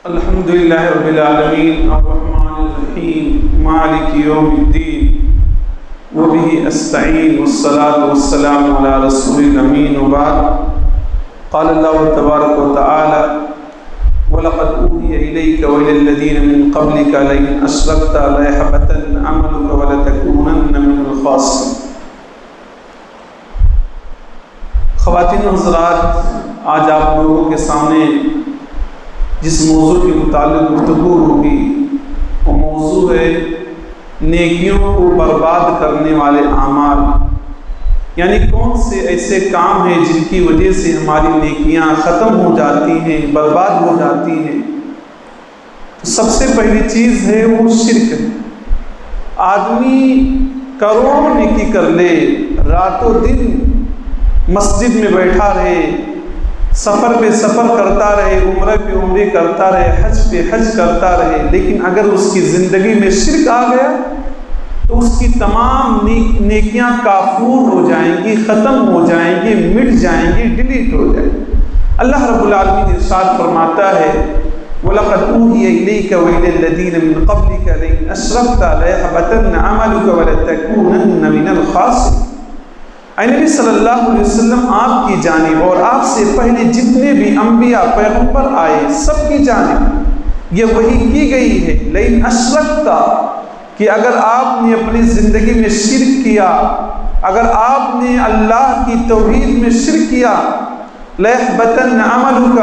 الحمدللہ رب العالمین الرحمن الرحیم مالک یوم الدین وبہ استعین والصلاة والسلام علی رسول الامین وبعد قال اللہ تبارک وتعالی وَلَقَدْ أُوحِيَ إِلَيْكَ وَإِلَى الَّذِينَ مِن قَبْلِكَ لَئِنْ أَشْرَكْتَ لَيَحْبَطَنَّ عَمَلُكَ وَلَتَكُونَنَّ مِنَ الْخَاسِرِينَ۔ خواتین و حضرات، آج آپ لوگوں کے سامنے جس موضوع کے متعلق گفتگو ہوگی وہ موضوع ہے نیکیوں کو برباد کرنے والے اعمال، یعنی کون سے ایسے کام ہیں جن کی وجہ سے ہماری نیکیاں ختم ہو جاتی ہیں، برباد ہو جاتی ہیں۔ سب سے پہلی چیز ہے وہ شرک ہے۔ آدمی کروڑوں نیکی کر لے، راتوں دن مسجد میں بیٹھا رہے، سفر پہ سفر کرتا رہے، عمرہ پہ عمرے کرتا رہے، حج پہ حج کرتا رہے، لیکن اگر اس کی زندگی میں شرک آ گیا تو اس کی تمام نیکیاں کافور ہو جائیں گی، ختم ہو جائیں گی، مٹ جائیں گی، ڈیلیٹ ہو جائیں گی۔ اللہ رب العالمین ارشاد فرماتا ہے وَلَقَدْ أُوحِيَ إِلَيْكَ وَإِلَى الَّذِينَ مِن قَبْلِكَ لَئِنْ أَشْرَكْتَ لَيَحْبَطَنَّ عَمَلُكَ وَلَتَكُونَنَّ مِنَ الْخَاسِرِينَ۔ اے نبی صلی اللہ علیہ وسلم، آپ کی جانب اور آپ سے پہلے جتنے بھی انبیاء پیغمبر آئے سب کی جانب یہ وحی کی گئی ہے لیکن اشرکتا، کہ اگر آپ نے اپنی زندگی میں شرک کیا، اگر آپ نے اللہ کی توحید میں شرک کیا، لَيَحْبَطَنَّ عَمَلُكَ،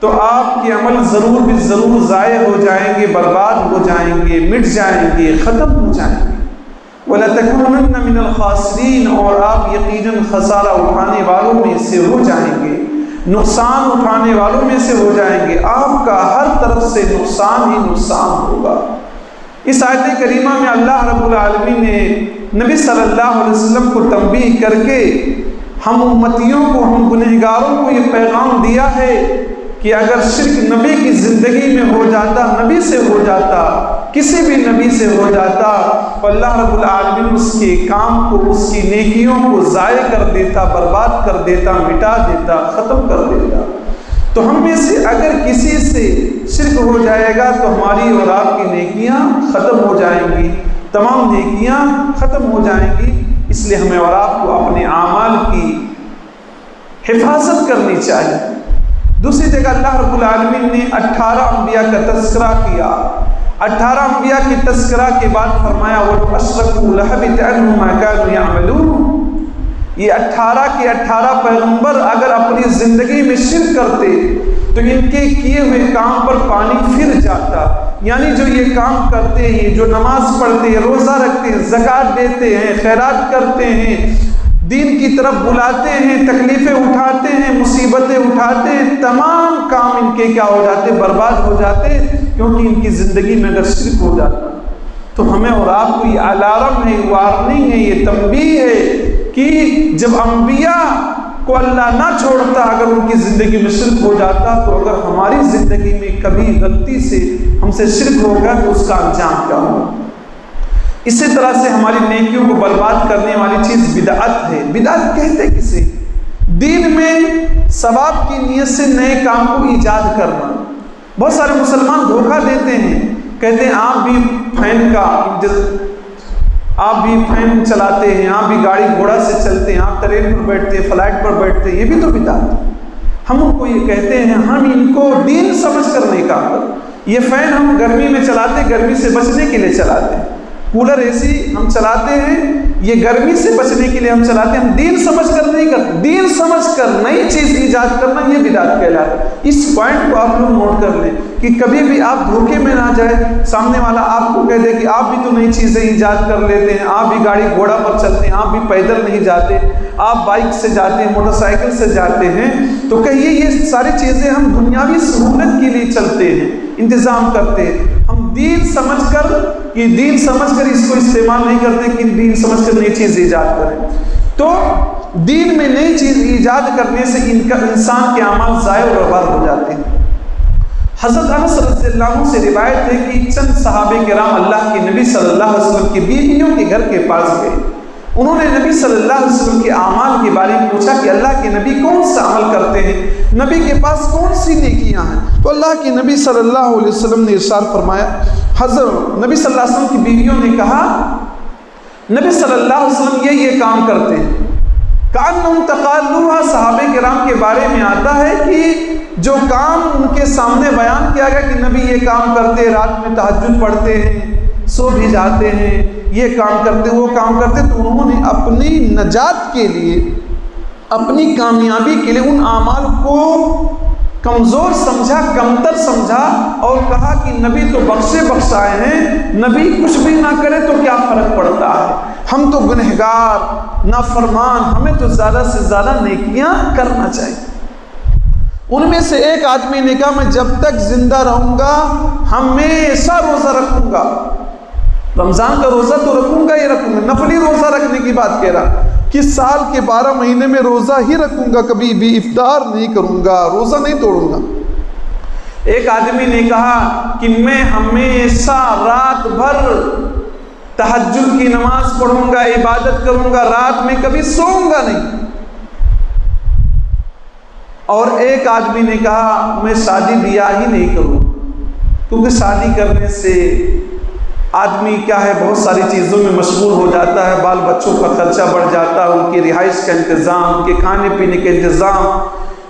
تو آپ کے عمل ضرور بھی ضرور ضائع ہو جائیں گے، برباد ہو جائیں گے، مٹ جائیں گے، ختم ہو جائیں گے۔ وَلَتَكُونَنَّ مِنَ الْخَاسِرِينَ، اور آپ یقیناً خسارہ اٹھانے والوں میں سے ہو جائیں گے، نقصان اٹھانے والوں میں سے ہو جائیں گے، آپ کا ہر طرف سے نقصان ہی نقصان ہوگا۔ اس آیت کریمہ میں اللہ رب العالمین نے نبی صلی اللہ علیہ وسلم کو تنبیہ کر کے ہم امتیوں کو، ہم گنہگاروں کو یہ پیغام دیا ہے کہ اگر شرک نبی کی زندگی میں ہو جاتا، نبی سے ہو جاتا، کسی بھی نبی سے ہو جاتا، تو اللہ رب العالمین اس کے کام کو، اس کی نیکیوں کو ضائع کر دیتا، برباد کر دیتا، مٹا دیتا، ختم کر دیتا۔ تو ہم میں سے اگر کسی سے شرک ہو جائے گا تو ہماری اور آپ کی نیکیاں ختم ہو جائیں گی، تمام نیکیاں ختم ہو جائیں گی۔ اس لیے ہمیں اور آپ کو اپنے اعمال کی حفاظت کرنی چاہیے۔ دوسری جگہ اللہ رب العالمین نے 18 انبیاء کا تذکرہ کیا۔ 18 انبیاء کی تذکرہ کے بعد فرمایا وَلَوْ أَشْرَكُوا لَحَبِطَ عَنْهُمْ مَا كَانُوا يَعْمَلُونَ۔ یہ 18 کے 18 پیغمبر اگر اپنی زندگی میں شرک کرتے تو ان کے کیے ہوئے کام پر پانی پھر جاتا، یعنی جو یہ کام کرتے ہیں، جو نماز پڑھتے ہیں، روزہ رکھتے ہیں، زکوٰۃ دیتے ہیں، خیرات کرتے ہیں، دین کی طرف بلاتے ہیں، تکلیفیں اٹھاتے ہیں، مصیبتیں اٹھاتے ہیں، تمام کام ان کے کیا ہو جاتے، برباد ہو جاتے، کیونکہ ان کی زندگی میں اگر شرک ہو جاتا۔ تو ہمیں اور آپ کو یہ الارم ہے، وارننگ ہے، یہ تنبیہ ہے کہ جب انبیاء کو اللہ نہ چھوڑتا، اگر ان کی زندگی میں شرک ہو جاتا، تو اگر ہماری زندگی میں کبھی غلطی سے ہم سے شرک ہوگا تو اس کا انجام کیا ہوگا۔ اسی طرح سے ہماری نیکیوں کو برباد کرنے والی چیز بدعت ہے۔ بدعت کہتے کسے؟ دین میں ثواب کی نیت سے نئے کام کو ایجاد کرنا۔ بہت سارے مسلمان دھوکہ دیتے ہیں، کہتے ہیں آپ بھی فین چلاتے ہیں، آپ بھی گاڑی گھوڑا سے چلتے ہیں، آپ ٹرین پر بیٹھتے ہیں، فلائٹ پر بیٹھتے ہیں، یہ بھی تو بدعت ہے۔ ہم ان کو یہ کہتے ہیں، ہم ان کو دین سمجھ کر نہیں کام کرتے۔ یہ فین ہم گرمی میں چلاتے، گرمی سے بچنے کے لیے چلاتے ہیں، کولر اے سی ہم چلاتے ہیں، یہ گرمی سے بچنے کے لیے ہم چلاتے ہیں، ہم دین سمجھ کر نہیں کرتے۔ دین سمجھ کر نئی چیز ایجاد کرنا یہ بدعت کہلاتا ہے۔ اس پوائنٹ کو آپ لوگ نوٹ کر لیں کہ کبھی بھی آپ دھوکے میں نہ جائیں، سامنے والا آپ کو کہہ دے کہ آپ بھی تو نئی چیزیں ایجاد کر لیتے ہیں، آپ بھی گاڑی گھوڑا پر چلتے ہیں، آپ بھی پیدل نہیں جاتے، آپ بائک سے جاتے ہیں، موٹر سائیکل سے جاتے ہیں، تو کہیے یہ ساری چیزیں ہم دنیاوی سہولت کے لیے چلتے ہیں، انتظام کرتے ہیں۔ ہم دین سمجھ کر اس کو استعمال نہیں کرتے کہ دین سمجھ کر نئی چیز ایجاد کریں۔ تو دین میں نئی چیز ایجاد کرنے سے انسان کے اعمال ضائع اور برباد ہو جاتے ہیں۔ حضرت انس رضی اللہ عنہ سے روایت ہے کہ چند صحابہ کرام اللہ کے نبی صلی اللہ علیہ وسلم کی بیویوں کے گھر کے پاس گئے، انہوں نے نبی صلی اللہ علیہ وسلم کے اعمال کے بارے میں پوچھا کہ اللہ کے نبی کون سا عمل کرتے ہیں، نبی کے پاس کون سی نیکیاں ہیں؟ تو اللہ کے نبی صلی اللہ علیہ وسلم نے ارشاد فرمایا، حضرت نبی صلی اللہ علیہ وسلم کی بیویوں نے کہا نبی صلی اللہ علیہ وسلم یہ کام کرتے ہیں، کأنہم تقالوہا، صحابہ کرام کے بارے میں آتا ہے کہ جو کام ان کے سامنے بیان کیا گیا کہ نبی یہ کام کرتے، رات میں تہجد پڑھتے ہیں، سو بھی جاتے ہیں، یہ کام کرتے وہ کام کرتے، تو انہوں نے اپنی نجات کے لیے، اپنی کامیابی کے لیے ان اعمال کو کمزور سمجھا، کمتر سمجھا، اور کہا کہ نبی تو بخشے بخشائے ہیں، نبی کچھ بھی نہ کرے تو کیا فرق پڑتا ہے، ہم تو گنہگار نافرمان، ہمیں تو زیادہ سے زیادہ نیکیاں کرنا چاہیے۔ ان میں سے ایک آدمی نے کہا میں جب تک زندہ رہوں گا ہمیشہ روزہ رکھوں گا، رمضان کا روزہ تو رکھوں گا ہی رکھوں گا، نفلی روزہ رکھنے کی بات کہہ رہا کہ سال کے 12 مہینے میں روزہ ہی رکھوں گا، کبھی بھی افطار نہیں کروں گا، روزہ نہیں توڑوں گا۔ ایک آدمی نے کہا کہ میں ہمیشہ رات بھر تہجد کی نماز پڑھوں گا، عبادت کروں گا، رات میں کبھی سوؤں گا نہیں۔ اور ایک آدمی نے کہا میں شادی بیاہ ہی نہیں کروں، کیونکہ شادی کرنے سے آدمی کیا ہے بہت ساری چیزوں میں مشغول ہو جاتا ہے، بال بچوں کا خرچہ بڑھ جاتا ہے، ان کی رہائش کا انتظام، ان کے کھانے پینے کا انتظام،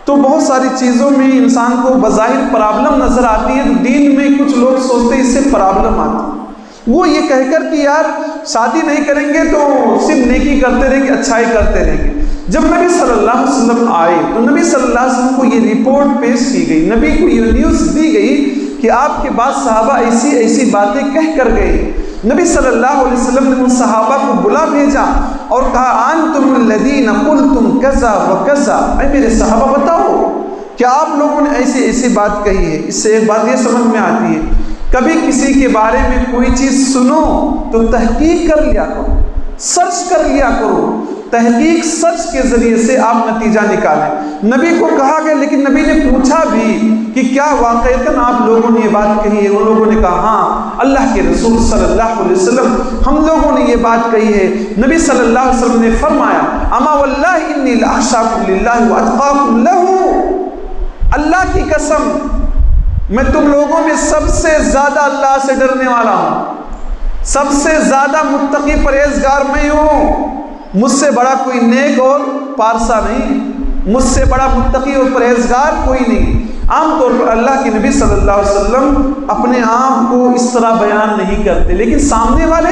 تو بہت ساری چیزوں میں انسان کو بظاہر پرابلم نظر آتی ہے، تو دین میں کچھ لوگ سوچتے ہیں اس سے پرابلم آتی ہے، وہ یہ کہہ کر کہ یار شادی نہیں کریں گے تو صرف نیکی کرتے رہیں گے، اچھائی کرتے رہیں گے۔ جب نبی صلی اللہ علیہ وسلم آئے تو نبی صلی اللہ علیہ وسلم کو یہ رپورٹ پیش کی گئی، نبی کو یہ نیوز دی گئی کہ آپ کے بعد صحابہ ایسی ایسی باتیں کہہ کر گئے۔ نبی صلی اللہ علیہ وسلم نے ان صحابہ کو بلا بھیجا اور کہا انتم الذین قلتم کذا وکذا، اے میرے صحابہ بتاؤ کیا آپ لوگوں نے ایسی ایسی بات کہی ہے؟ اس سے ایک بات یہ سمجھ میں آتی ہے کبھی کسی کے بارے میں کوئی چیز سنو تو تحقیق کر لیا کرو، سرچ کر لیا کرو، تحقیق سچ کے ذریعے سے آپ نتیجہ نکالیں۔ نبی کو کہا گیا، لیکن نبی نے پوچھا بھی کہ کیا واقعتاً آپ لوگوں نے یہ بات کہی ہے؟ ان لوگوں نے کہا ہاں اللہ کے رسول صلی اللہ علیہ وسلم ہم لوگوں نے یہ بات کہی ہے۔ نبی صلی اللہ علیہ وسلم نے فرمایا اما واللہ انی لاخشاکم للہ واتقاکم لہ، اللہ کی قسم میں تم لوگوں میں سب سے زیادہ اللہ سے ڈرنے والا ہوں، سب سے زیادہ متقی پرہیزگار میں ہوں، مجھ سے بڑا کوئی نیک اور پارسا نہیں، مجھ سے بڑا متقی اور پرہیزگار کوئی نہیں۔ عام طور پر اللہ کے نبی صلی اللہ علیہ وسلم اپنے آپ کو اس طرح بیان نہیں کرتے، لیکن سامنے والے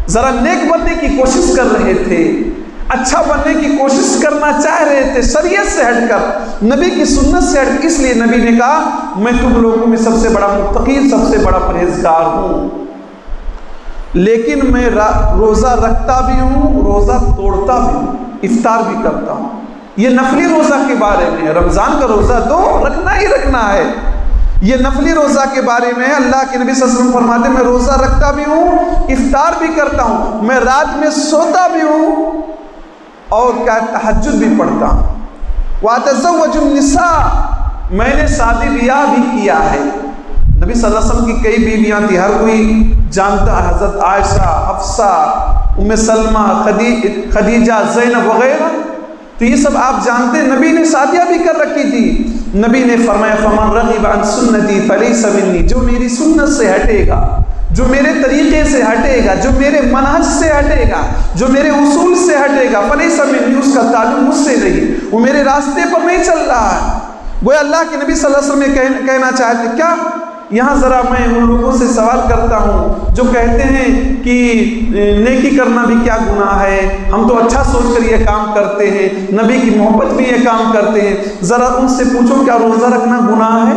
ذرا نیک بننے کی کوشش کر رہے تھے، اچھا بننے کی کوشش کرنا چاہ رہے تھے، شریعت سے ہٹ کر، نبی کی سنت سے ہٹ، اس لیے نبی نے کہا میں تم لوگوں میں سب سے بڑا متقی، سب سے بڑا پرہیزگار ہوں، لیکن میں روزہ رکھتا بھی ہوں، روزہ توڑتا بھی ہوں، افطار بھی کرتا ہوں۔ یہ نفلی روزہ کے بارے میں ہے، رمضان کا روزہ تو رکھنا ہی رکھنا ہے، یہ نفلی روزہ کے بارے میں اللہ کے نبی صلی اللہ علیہ وسلم فرماتے ہیں میں روزہ رکھتا بھی ہوں، افطار بھی کرتا ہوں، میں رات میں سوتا بھی ہوں اور کیا تہجد بھی پڑھتا ہوں۔ وَأَتَزَوَّجُ النِّسَاءَ، میں نے شادی بیاہ بھی کیا ہے۔ نبی صلی اللہ علیہ وسلم کی کئی بیویاں تھیں، ہر کوئی جانتا ہے، حضرت عائشہ، حفصہ، ام سلمہ، خدیجہ، زینب وغیرہ، تو یہ سب آپ جانتے ہیں، نبی نے شادیاں بھی کر رکھی تھی۔ نبی نے فرمایا فَمَن رَغِبَ عَن سُنَّتِي فَلَيْسَ مِنِّي، جو میری سنت سے ہٹے گا، جو میرے طریقے سے ہٹے گا، جو میرے منہج سے ہٹے گا، جو میرے اصول سے ہٹے گا، فَلَيْسَ مِنِّي، اس کا تعلق مجھ سے نہیں، وہ میرے راستے پر نہیں چل رہا ہے۔ وہ اللہ کے نبی صلی اللہ علیہ وسلم نے کہنا چاہتے کیا؟ یہاں ذرا میں ان لوگوں سے سوال کرتا ہوں جو کہتے ہیں کہ نیکی کرنا بھی کیا گناہ ہے، ہم تو اچھا سوچ کر یہ کام کرتے ہیں، نبی کی محبت میں یہ کام کرتے ہیں، ذرا ان سے پوچھو کیا روزہ رکھنا گناہ ہے؟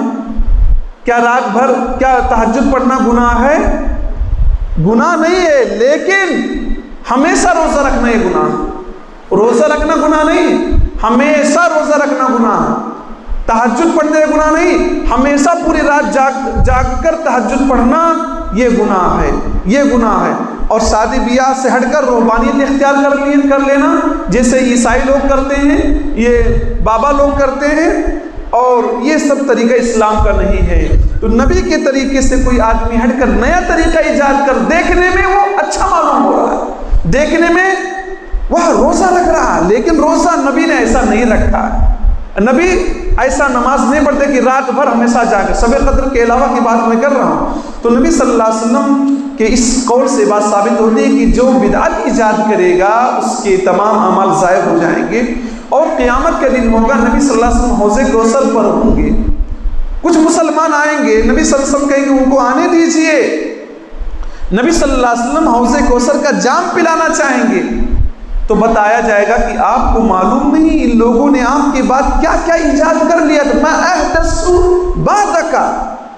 کیا رات بھر کیا تہجد پڑھنا گناہ ہے؟ گناہ نہیں ہے، لیکن ہمیشہ روزہ رکھنا یہ گناہ ہے۔ روزہ رکھنا گناہ نہیں، ہمیشہ روزہ رکھنا گناہ ہے۔ تہجد پڑھنے گناہ نہیں، ہمیشہ پوری رات جاگ کر تہجد پڑھنا یہ گناہ ہے، یہ گناہ ہے۔ اور شادی بیاہ سے ہٹ کر روحانیت اختیار کر لینا، جیسے عیسائی لوگ کرتے ہیں، یہ بابا لوگ کرتے ہیں، اور یہ سب طریقہ اسلام کا نہیں ہے۔ تو نبی کے طریقے سے کوئی آدمی ہٹ کر نیا طریقہ ایجاد کر دیکھنے میں وہ اچھا معلوم ہو رہا ہے، دیکھنے میں وہ روزہ رکھ رہا، لیکن روزہ نبی نے ایسا نہیں رکھا ہے۔ نبی ایسا نماز نہیں پڑھتے کہ رات بھر ہمیشہ جاگے۔ شب قدر کے علاوہ کی بات میں کر رہا ہوں۔ تو نبی صلی اللہ علیہ وسلم کے اس قول سے بات ثابت ہوتی ہے کہ جو بدعت ایجاد کرے گا اس کے تمام اعمال ضائع ہو جائیں گے، اور قیامت کے دن ہوگا نبی صلی اللہ علیہ وسلم حوض کوثر پر ہوں گے، کچھ مسلمان آئیں گے، نبی صلی اللہ علیہ وسلم کہیں گے ان کو آنے دیجئے، نبی صلی اللہ علیہ وسلم حوض کوثر کا جام پلانا چاہیں گے، تو بتایا جائے گا کہ آپ کو معلوم نہیں ان لوگوں نے آپ کے بعد کیا کیا ایجاد کر لیا تھا، ما احدثوا بعدک،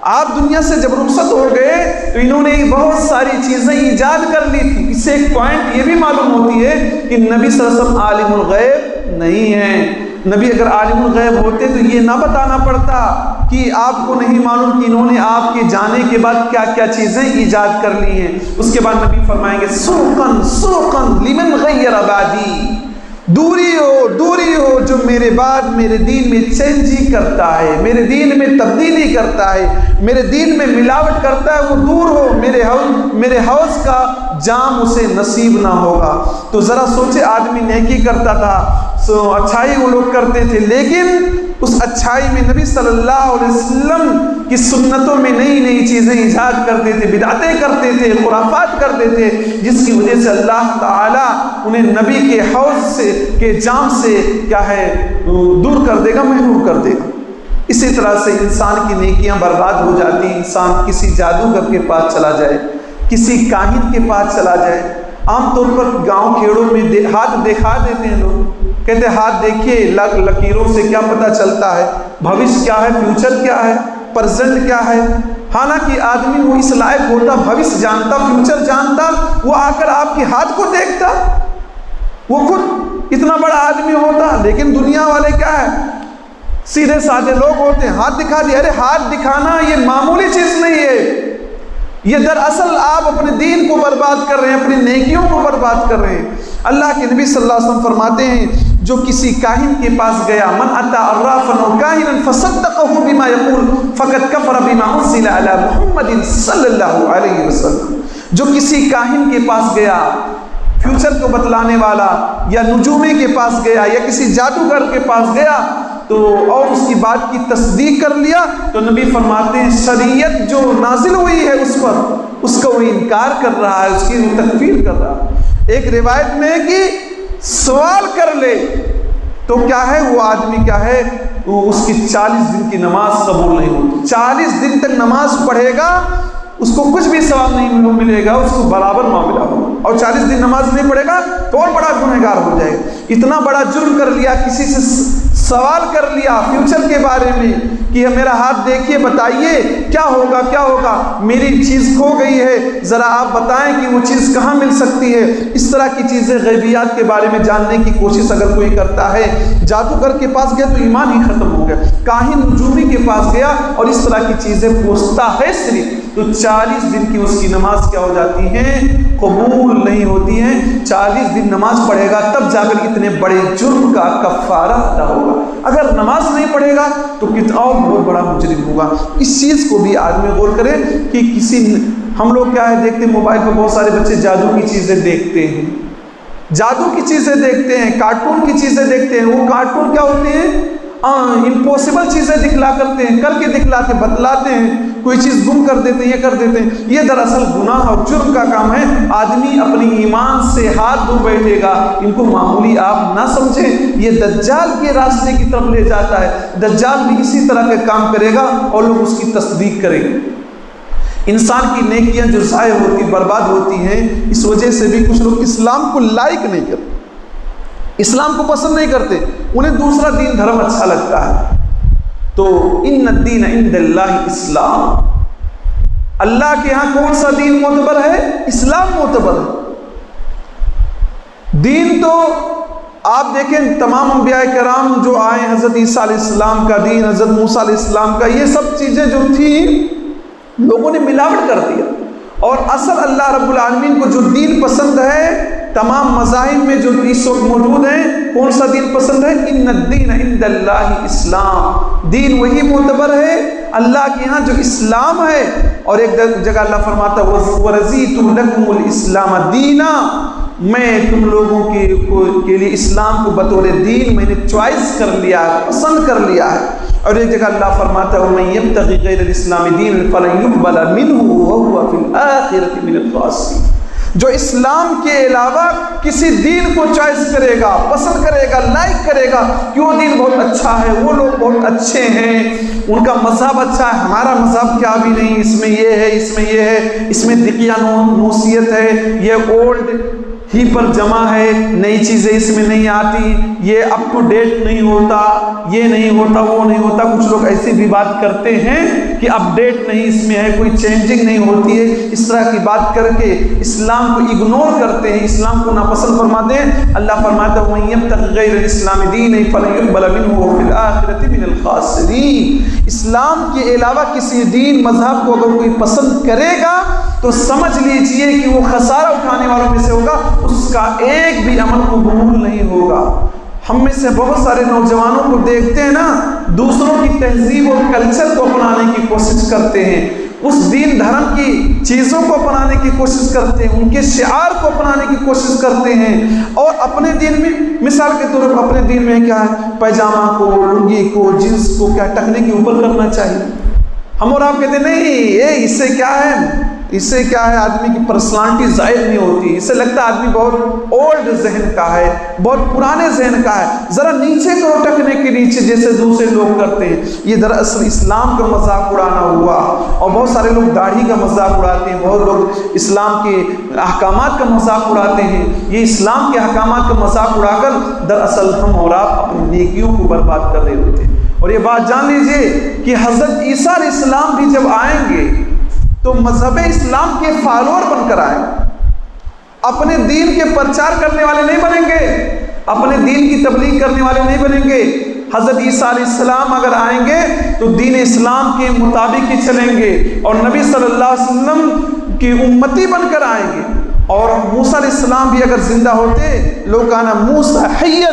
آپ دنیا سے جب رخصت ہو گئے تو انہوں نے بہت ساری چیزیں ایجاد کر لی تھی۔ اس سے ایک پوائنٹ یہ بھی معلوم ہوتی ہے کہ نبی صلی اللہ علیہ وسلم عالم الغیب نہیں ہیں۔ نبی اگر عالم الغیب ہوتے تو یہ نہ بتانا پڑتا کہ آپ کو نہیں معلوم کہ انہوں نے آپ کے جانے کے بعد کیا کیا چیزیں ایجاد کر لی ہیں۔ اس کے بعد نبی فرمائیں گے سوقن سوقن لمن غیر بعدی، دوری ہو جو میرے بعد میرے دین میں چینجی کرتا ہے، میرے دین میں تبدیلی کرتا ہے، میرے دین میں ملاوٹ کرتا ہے، وہ دور ہو، میرے حوض کا جام اسے نصیب نہ ہوگا۔ تو ذرا سوچے، آدمی نیکی کرتا تھا، اچھائی وہ لوگ کرتے تھے، لیکن اس اچھائی میں نبی صلی اللہ علیہ وسلم کی سنتوں میں نئی نئی چیزیں ایجاد کرتے تھے، بدعتیں کرتے تھے، خرافات کرتے تھے، جس کی وجہ سے اللہ تعالیٰ انہیں نبی کے حوض سے کے جام سے کیا ہے دور کر دے گا، محروم کر دے گا۔ اسی طرح سے انسان کی نیکیاں برباد ہو جاتی، انسان کسی جادوگر کے پاس چلا جائے، کسی کاہن کے پاس چلا جائے۔ عام طور پر گاؤں کھیڑوں میں ہاتھ دکھا دیتے ہیں لوگ، کہتے ہیں ہاتھ دیکھیے، لکیروں سے کیا پتہ چلتا ہے بھوش کیا ہے، فیوچر کیا ہے، پرزنٹ کیا ہے۔ حالانکہ آدمی وہ اس لائق ہوتا، بھوش جانتا، فیوچر جانتا، وہ آ کر آپ کے ہاتھ کو دیکھتا، وہ خود اتنا بڑا آدمی ہوتا۔ لیکن دنیا والے کیا ہے، سیدھے سادھے لوگ ہوتے ہیں، ہاتھ دکھا دیا۔ ارے ہاتھ دکھانا یہ معمولی چیز نہیں ہے، یہ دراصل آپ اپنے دین کو برباد کر رہے ہیں، اپنی نیکیوں کو برباد کر رہے ہیں۔ اللہ کے نبی صلی اللہ علیہ وسلم فرماتے ہیں جو کسی کاہن کے پاس گیا، من اتی عرافا او کاہنا فصدقه بما يقول فقد كفر بما انزل على محمد صلی اللہ علیہ وسلم، جو کسی کاہن کے پاس گیا، فیوچر کو بتلانے والا، یا نجومی کے پاس گیا، یا کسی جادوگر کے پاس گیا تو اور اس کی بات کی تصدیق کر لیا، تو نبی فرماتے ہیں شریعت جو نازل ہوئی ہے اس پر، اس کا وہ انکار کر رہا ہے، اس کی وہ تکفیر کر رہا ہے۔ ایک روایت میں ہے کہ سوال کر لے تو کیا ہے، وہ آدمی کیا ہے، وہ اس کی 40 دن کی نماز قبول نہیں ہوتی۔ 40 دن تک نماز پڑھے گا، اس کو کچھ بھی ثواب نہیں ملے گا، اس کو برابر معاملہ ہوگا، اور 40 دن نماز نہیں پڑھے گا تو اور بڑا گنہگار ہو جائے گا۔ اتنا بڑا جرم کر لیا، کسی سے سوال کر لیا فیوچر کے بارے میں کہ میرا ہاتھ دیکھیے، بتائیے کیا ہوگا، کیا ہوگا، میری چیز کھو گئی ہے، ذرا آپ بتائیں کہ وہ چیز کہاں مل سکتی ہے۔ اس طرح کی چیزیں، غیبیات کے بارے میں جاننے کی کوشش اگر کوئی کرتا ہے، جادوگر کے پاس گیا تو ایمان ہی ختم ہو گیا، کاہن نجومی کے پاس گیا اور اس طرح کی چیزیں پوچھتا ہے صرف، تو 40 دن کی اس کی نماز کیا ہو جاتی ہے، قبول نہیں ہوتی ہیں۔ 40 دن نماز پڑھے گا تب جا کر اتنے بڑے جرم کا کفارہ ادا ہوگا، اگر نماز نہیں پڑھے گا تو کتنا اور بہت بڑا مجرم ہوگا۔ اس چیز کو بھی آدمی غور کرے کہ ہم لوگ کیا ہے دیکھتے ہیں، موبائل پہ بہت سارے بچے جادو کی چیزیں دیکھتے ہیں، جادو کی چیزیں دیکھتے ہیں، کارٹون کی چیزیں دیکھتے ہیں۔ وہ کارٹون کیا ہوتے ہیں، امپوسیبل چیزیں دکھلا کرتے ہیں، کر کے دکھلاتے، بتلاتے ہیں، کوئی چیز گم کر دیتے ہیں، یہ کر دیتے ہیں۔ یہ دراصل گناہ اور جرم کا کام ہے۔ آدمی اپنی ایمان سے ہاتھ دھو بیٹھے گا، ان کو معمولی آپ نہ سمجھیں، یہ دجال کے راستے کی طرف لے جاتا ہے۔ دجال بھی اسی طرح کے کام کرے گا اور لوگ اس کی تصدیق کریں گے۔ انسان کی نیکیاں جو ضائع ہوتی، برباد ہوتی ہیں، اس وجہ سے بھی کچھ لوگ اسلام کو لائک نہیں کرتے، اسلام کو پسند نہیں کرتے، انہیں دوسرا دین دھرم اچھا لگتا ہے۔ تو ان الدین عند اللہ اسلام، اللہ کے ہاں کون سا دین معتبر ہے؟ اسلام معتبر ہے۔ دین تو آپ دیکھیں تمام انبیاء کرام جو آئے، حضرت عیسیٰ علیہ السلام کا دین، حضرت موسیٰ علیہ السلام کا، یہ سب چیزیں جو تھیں لوگوں نے ملاوٹ کر دیا، اور اصل اللہ رب العالمین کو جو دین پسند ہے، تمام مذاہب میں جو اس وقت موجود ہیں، کون سا دین پسند ہے؟ ان الدین عند اللہ اسلام، دین وہی معتبر ہے اللہ کے یہاں جو اسلام ہے۔ اور ایک جگہ اللہ فرماتا ہے وَرَضِيتُ لَكُمُ الْإِسْلَامَ دِينًا، میں تم لوگوں کے لیے اسلام کو بطور دین میں نے چوائس کر لیا ہے، پسند کر لیا ہے۔ اور ایک جگہ اللہ فرماتا ہے وَمَن يَبْتَغِ غَيْرَ الْإِسْلَامِ دِينًا فَلَن يُقْبَلَ مِنْهُ وَهُوَ فِي الْآخِرَةِ مِنَ الْخَاسِرِينَ۔ جو اسلام کے علاوہ کسی دین کو چوائس کرے گا، پسند کرے گا، لائک کرے گا کہ وہ دین بہت اچھا ہے، وہ لوگ بہت اچھے ہیں، ان کا مذہب اچھا ہے، ہمارا مذہب کیا بھی نہیں، اس میں یہ ہے، اس میں یہ ہے، اس میں دقیانوسیت ہے، یہ اولڈ ہی پر جمع ہے، نئی چیزیں اس میں نہیں آتی، یہ اپ ٹو ڈیٹ نہیں ہوتا، یہ نہیں ہوتا، وہ نہیں ہوتا۔ کچھ لوگ ایسی بھی بات کرتے ہیں کہ اپ ڈیٹ نہیں اس میں ہے، کوئی چینجنگ نہیں ہوتی ہے، اس طرح کی بات کر کے اسلام کو اگنور کرتے ہیں، اسلام کو ناپسند فرماتے ہیں۔ اللہ فرماتا ہے وَمَن يَبْتَغِ غَيْرَ الْإِسْلَامِ دِينًا فَلَن يُقْبَلَ مِنْهُ وَهُوَ فِي الْآخِرَةِ مِنَ الْخَاسِرِينَ۔ اسلام کے علاوہ کسی دین مذہب کو اگر کوئی پسند کرے گا تو سمجھ لیجئے کہ وہ خسارہ اٹھانے والوں میں سے ہوگا، اس کا ایک بھی عمل قبول نہیں ہوگا۔ ہم میں سے بہت سارے نوجوانوں کو دیکھتے ہیں نا، دوسروں کی تہذیب اور کلچر کو اپنانے کی کوشش کرتے ہیں، اس دین دھرم کی چیزوں کو اپنانے کی کوشش کرتے ہیں، ان کے شعار کو اپنانے کی کوشش کرتے ہیں، اور اپنے دین میں مثال کے طور پر اپنے دین میں کیا ہے، پیجامہ کو، لنگی کو، جنس کو کیا ٹکنے کے اوپر کرنا چاہیے۔ ہم اور آپ کہتے ہیں نہیں یہ اس سے کیا ہے، اس سے کیا ہے، آدمی کی پرسنالٹی ظاہر نہیں ہوتی، اس سے لگتا ہے آدمی بہت اولڈ ذہن کا ہے، بہت پرانے ذہن کا ہے، ذرا نیچے کرو ٹکنے کے نیچے جیسے دوسرے لوگ کرتے ہیں۔ یہ دراصل اسلام کا مذاق اڑانا ہوا، اور بہت سارے لوگ داڑھی کا مذاق اڑاتے ہیں، بہت لوگ اسلام کے احکامات کا مذاق اڑاتے ہیں۔ یہ اسلام کے احکامات کا مذاق اڑا کر دراصل ہم اور آپ اپنی نیکیوں کو برباد کر رہے ہوتے ہیں۔ اور یہ بات جان لیجئے کہ حضرت عیسیٰ علیہ السلام بھی جب آئیں گے تو مذہب اسلام کے فالوور بن کر آئیں گے، اپنے دین کے پرچار کرنے والے نہیں بنیں گے، اپنے دین کی تبلیغ کرنے والے نہیں بنیں گے۔ حضرت عیسیٰ علیہ السلام اگر آئیں گے تو دین اسلام کے مطابق ہی چلیں گے، اور نبی صلی اللہ علیہ وسلم کی امتی بن کر آئیں گے۔ اور موسیٰ علیہ السلام بھی اگر زندہ ہوتے، لو کان موسیٰ حیا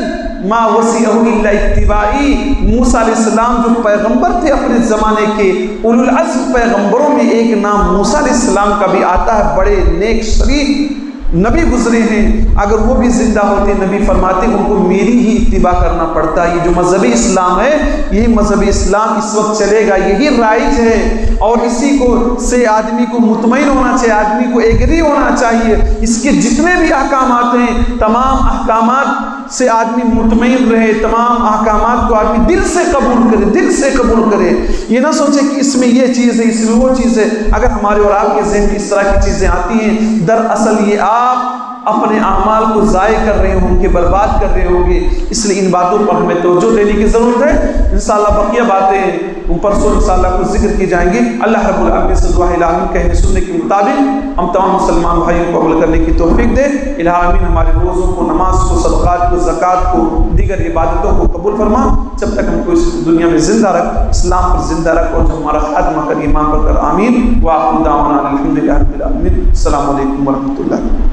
ما وسعہ الا اتباعی، موسیٰ علیہ السلام جو پیغمبر تھے اپنے زمانے کے، اولو العزم پیغمبروں میں ایک نام موسیٰ علیہ السلام کا بھی آتا ہے، بڑے نیک شریف نبی گزرے ہیں، اگر وہ بھی زندہ ہوتے نبی فرماتے ان کو میری ہی اتباع کرنا پڑتا۔ یہ جو مذہب اسلام ہے، یہی مذہب اسلام اس وقت چلے گا، یہی رائج ہے، اور اسی کو سے آدمی کو مطمئن ہونا چاہیے، آدمی کو ایگری ہونا چاہیے۔ اس کے جتنے بھی احکامات ہیں، تمام احکامات سے آدمی مطمئن رہے، تمام احکامات کو آدمی دل سے قبول کرے، دل سے قبول کرے، یہ نہ سوچے کہ اس میں یہ چیز ہے، اس میں وہ چیز ہے۔ اگر ہمارے اور آپ کے ذہن میں اس طرح کی چیزیں آتی ہیں، دراصل یہ آپ اپنے اعمال کو ضائع کر رہے ہوں گے، برباد کر رہے ہوں گے۔ اس لیے ان باتوں پر ہمیں توجہ دینے کی ضرورت ہے۔ انشاءاللہ بقیہ باتیں پرسوں انشاءاللہ کچھ ذکر کی جائیں گی۔ اللہ رب العالمین سے دعا الہی کہنے سننے کے مطابق ہم تمام مسلمان بھائیوں کو عمل کرنے کی توفیق دے۔ الہی ہمارے روزوں کو، نماز کو، صدقات کو، زکوٰۃ کو، دیگر عبادتوں کو قبول فرما۔ جب تک ہم کو اس دنیا میں زندہ رکھ، اسلام پر زندہ رکھ، اور جب ہمارا خاتمہ کر ایمان پر کر، آمین۔ وآخر دعوانا الحمدللہ رب العالمین۔ السلام علیکم ورحمۃ اللہ۔